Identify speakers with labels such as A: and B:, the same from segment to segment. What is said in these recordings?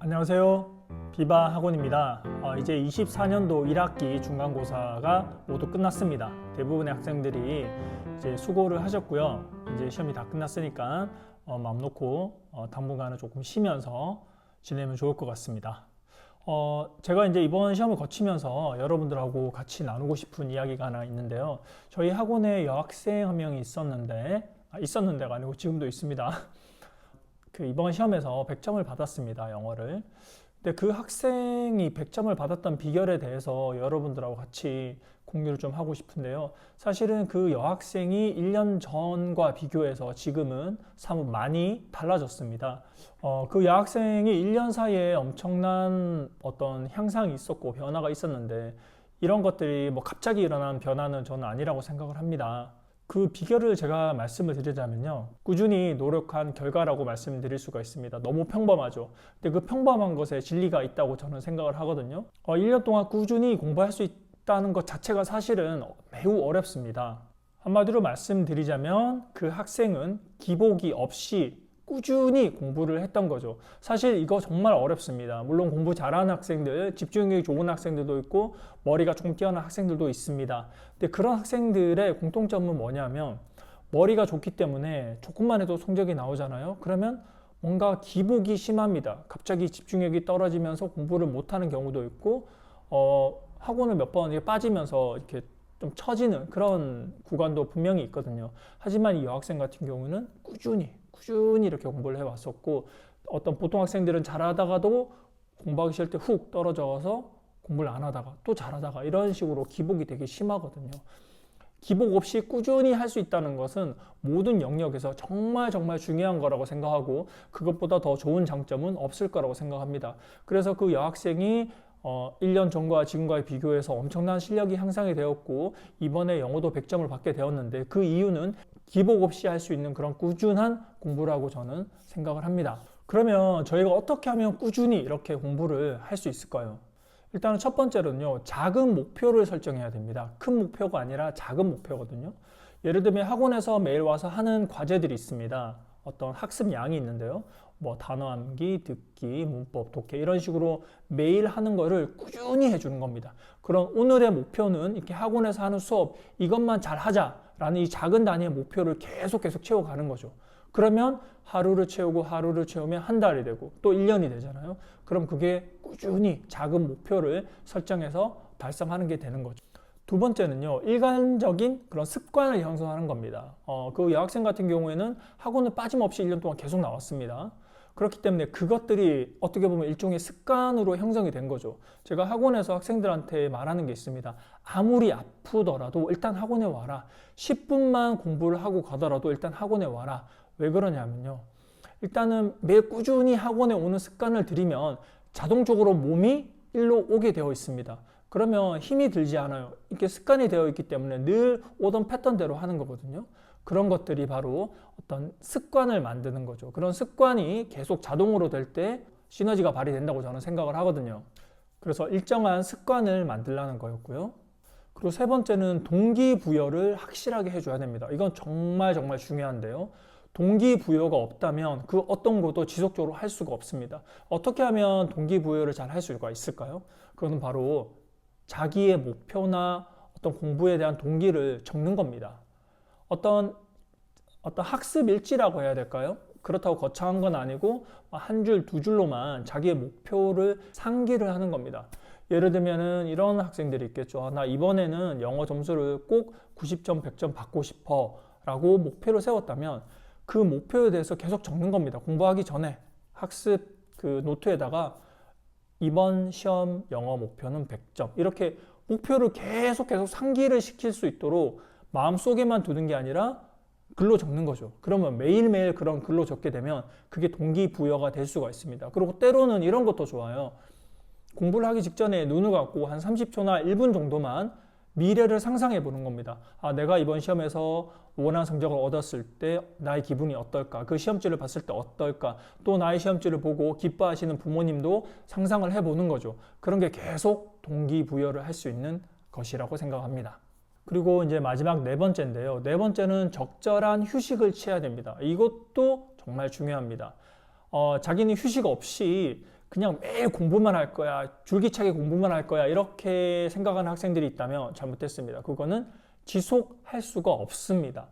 A: 안녕하세요. 비바 학원입니다. 이제 24년도 1학기 중간고사가 모두 끝났습니다. 대부분의 학생들이 이제 수고를 하셨고요. 이제 시험이 다 끝났으니까 마음 놓고 당분간은 조금 쉬면서 지내면 좋을 것 같습니다. 제가 이제 이번 시험을 거치면서 여러분들하고 같이 나누고 싶은 이야기가 하나 있는데요. 저희 학원에 여학생 한 명이 있었는데가 아니고 지금도 있습니다. 이번 시험에서 100점을 받았습니다. 영어를. 근데 그 학생이 100점을 받았던 비결에 대해서 여러분들하고 같이 공유를 좀 하고 싶은데요. 사실은 그 여학생이 1년 전과 비교해서 지금은 사뭇 많이 달라졌습니다. 그 여학생이 1년 사이에 엄청난 어떤 향상이 있었고 변화가 있었는데 이런 것들이 뭐 갑자기 일어난 변화는 저는 아니라고 생각을 합니다. 그 비결을 제가 말씀을 드리자면요. 꾸준히 노력한 결과라고 말씀드릴 수가 있습니다. 너무 평범하죠. 근데 그 평범한 것에 진리가 있다고 저는 생각을 하거든요. 1년 동안 꾸준히 공부할 수 있다는 것 자체가 사실은 매우 어렵습니다. 한마디로 말씀드리자면 그 학생은 기복이 없이 꾸준히 공부를 했던 거죠. 사실 이거 정말 어렵습니다. 물론 공부 잘하는 학생들, 집중력이 좋은 학생들도 있고 머리가 조금 뛰어난 학생들도 있습니다. 근데 그런 학생들의 공통점은 뭐냐면 머리가 좋기 때문에 조금만 해도 성적이 나오잖아요. 그러면 뭔가 기복이 심합니다. 갑자기 집중력이 떨어지면서 공부를 못하는 경우도 있고 학원을 몇 번 빠지면서 이렇게 좀 처지는 그런 구간도 분명히 있거든요. 하지만 이 여학생 같은 경우는 꾸준히 이렇게 공부를 해왔었고 어떤 보통 학생들은 잘하다가도 공부하기 싫을 때 훅 떨어져서 공부를 안 하다가 또 잘하다가 이런 식으로 기복이 되게 심하거든요. 기복 없이 꾸준히 할 수 있다는 것은 모든 영역에서 정말 중요한 거라고 생각하고 그것보다 더 좋은 장점은 없을 거라고 생각합니다. 그래서 그 여학생이 1년 전과 지금과의 비교해서 엄청난 실력이 향상이 되었고 이번에 영어도 100점을 받게 되었는데 그 이유는 기복 없이 할 수 있는 그런 꾸준한 공부라고 저는 생각을 합니다. 그러면 저희가 어떻게 하면 꾸준히 이렇게 공부를 할 수 있을까요? 일단은 첫 번째로는요, 작은 목표를 설정해야 됩니다. 큰 목표가 아니라 작은 목표거든요. 예를 들면 학원에서 매일 와서 하는 과제들이 있습니다. 어떤 학습량이 있는데요. 뭐 단어 암기, 듣기, 문법, 독해 이런 식으로 매일 하는 거를 꾸준히 해주는 겁니다. 그럼 오늘의 목표는 이렇게 학원에서 하는 수업 이것만 잘 하자라는 이 작은 단위의 목표를 계속 채워가는 거죠. 그러면 하루를 채우면 한 달이 되고 또 1년이 되잖아요. 그럼 그게 꾸준히 작은 목표를 설정해서 달성하는 게 되는 거죠. 두 번째는요, 일관적인 그런 습관을 형성하는 겁니다. 그 여학생 같은 경우에는 학원을 빠짐없이 1년 동안 계속 나왔습니다. 그렇기 때문에 그것들이 어떻게 보면 일종의 습관으로 형성이 된 거죠. 제가 학원에서 학생들한테 말하는 게 있습니다. 아무리 아프더라도 일단 학원에 와라. 10분만 공부를 하고 가더라도 일단 학원에 와라. 왜 그러냐면요. 일단은 매일 꾸준히 학원에 오는 습관을 들이면 자동적으로 몸이 일로 오게 되어 있습니다. 그러면 힘이 들지 않아요. 이렇게 습관이 되어 있기 때문에 늘 오던 패턴대로 하는 거거든요. 그런 것들이 바로 어떤 습관을 만드는 거죠. 그런 습관이 계속 자동으로 될 때 시너지가 발휘된다고 저는 생각을 하거든요. 그래서 일정한 습관을 만들라는 거였고요. 그리고 세 번째는 동기부여를 확실하게 해줘야 됩니다. 이건 정말 중요한데요. 동기부여가 없다면 그 어떤 것도 지속적으로 할 수가 없습니다. 어떻게 하면 동기부여를 잘 할 수가 있을까요? 그거는 바로 자기의 목표나 어떤 공부에 대한 동기를 적는 겁니다. 어떤 학습 일지라고 해야 될까요? 그렇다고 거창한 건 아니고 한 줄, 두 줄로만 자기의 목표를 상기를 하는 겁니다. 예를 들면은 이런 학생들이 있겠죠. 나 이번에는 영어 점수를 꼭 90점, 100점 받고 싶어 라고 목표를 세웠다면 그 목표에 대해서 계속 적는 겁니다. 공부하기 전에 학습 그 노트에다가 이번 시험 영어 목표는 100점 이렇게 목표를 계속 상기를 시킬 수 있도록 마음속에만 두는 게 아니라 글로 적는 거죠. 그러면 매일매일 그런 글로 적게 되면 그게 동기부여가 될 수가 있습니다. 그리고 때로는 이런 것도 좋아요. 공부를 하기 직전에 눈을 감고 한 30초나 1분 정도만 미래를 상상해 보는 겁니다. 내가 이번 시험에서 원하는 성적을 얻었을 때 나의 기분이 어떨까? 그 시험지를 봤을 때 어떨까? 또 나의 시험지를 보고 기뻐하시는 부모님도 상상을 해보는 거죠. 그런 게 계속 동기부여를 할 수 있는 것이라고 생각합니다. 그리고 이제 마지막 네 번째인데요. 네 번째는 적절한 휴식을 취해야 됩니다. 이것도 정말 중요합니다. 자기는 휴식 없이 그냥 매일 공부만 할 거야, 줄기차게 공부만 할 거야, 이렇게 생각하는 학생들이 있다면 잘못됐습니다. 그거는 지속할 수가 없습니다.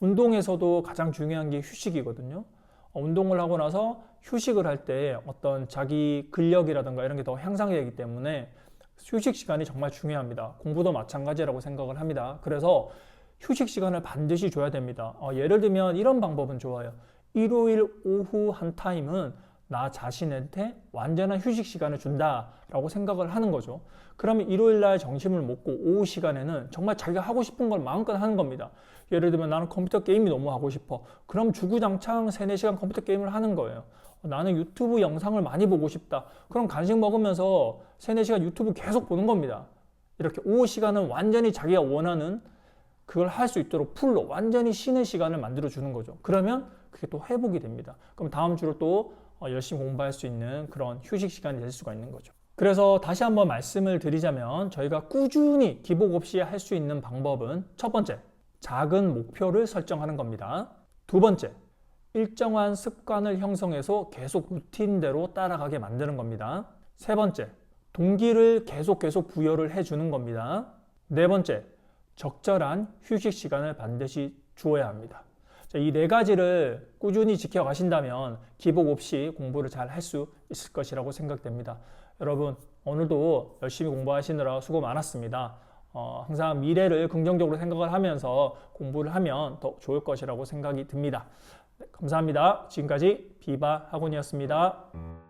A: 운동에서도 가장 중요한 게 휴식이거든요. 운동을 하고 나서 휴식을 할 때 어떤 자기 근력이라든가 이런 게 더 향상되기 때문에 휴식 시간이 정말 중요합니다. 공부도 마찬가지라고 생각을 합니다. 그래서 휴식 시간을 반드시 줘야 됩니다. 예를 들면 이런 방법은 좋아요. 일요일 오후 한 타임은 나 자신한테 완전한 휴식 시간을 준다라고 생각을 하는 거죠. 그러면 일요일 날 점심을 먹고 오후 시간에는 정말 자기가 하고 싶은 걸 마음껏 하는 겁니다. 예를 들면 나는 컴퓨터 게임이 너무 하고 싶어. 그럼 주구장창 3, 4시간 컴퓨터 게임을 하는 거예요. 나는 유튜브 영상을 많이 보고 싶다. 그럼 간식 먹으면서 3, 4시간 유튜브 계속 보는 겁니다. 이렇게 오후 시간은 완전히 자기가 원하는 그걸 할 수 있도록 풀로 완전히 쉬는 시간을 만들어 주는 거죠. 그러면 그게 또 회복이 됩니다. 그럼 다음 주로 또 열심히 공부할 수 있는 그런 휴식 시간이 될 수가 있는 거죠. 그래서 다시 한번 말씀을 드리자면 저희가 꾸준히 기복 없이 할 수 있는 방법은 첫 번째, 작은 목표를 설정하는 겁니다. 두 번째, 일정한 습관을 형성해서 계속 루틴대로 따라가게 만드는 겁니다. 세 번째, 동기를 계속 부여를 해주는 겁니다. 네 번째, 적절한 휴식 시간을 반드시 주어야 합니다. 이 네 가지를 꾸준히 지켜가신다면 기복 없이 공부를 잘 할 수 있을 것이라고 생각됩니다. 여러분, 오늘도 열심히 공부하시느라 수고 많았습니다. 항상 미래를 긍정적으로 생각을 하면서 공부를 하면 더 좋을 것이라고 생각이 듭니다. 네, 감사합니다. 지금까지 비바 학원이었습니다.